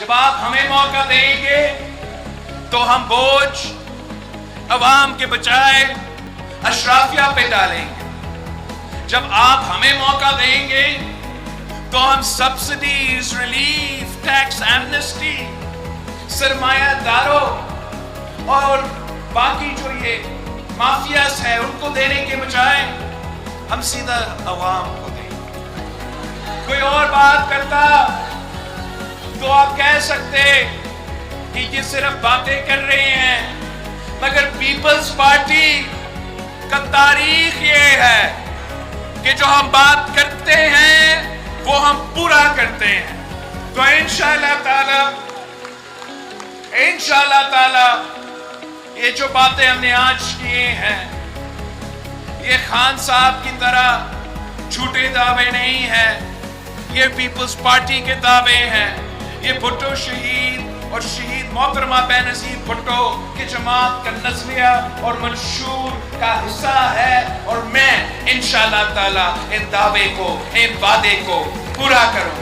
جب آپ ہمیں موقع دیں گے تو ہم بوجھ عوام کے بجائے اشرافیہ پہ ڈالیں گے. جب آپ ہمیں موقع دیں گے تو ہم سبسڈیز، ریلیف، ٹیکس ایمنسٹی سرمایہ داروں اور باقی جو یہ مافیاز ہیں ان کو دینے کے بجائے ہم سیدھا عوام کو دیں گے. کوئی اور بات کرتا تو آپ کہہ سکتے کہ یہ صرف باتیں کر رہے ہیں، مگر پیپلز پارٹی کا تاریخ یہ ہے کہ جو ہم بات کرتے ہیں وہ ہم پورا کرتے ہیں. تو انشاءاللہ تعالی یہ جو باتیں ہم نے آج کیے ہیں یہ خان صاحب کی طرح جھوٹے دعوے نہیں ہیں، یہ پیپلز پارٹی کے دعوے ہیں. یہ بھٹو شہید اور شہید محترمہ بے نظیر بھٹو کی جماعت کا نظریہ اور منشور کا حصہ ہے، اور میں انشاءاللہ تعالی ان دعوے کو، ان وعدے کو پورا کروں.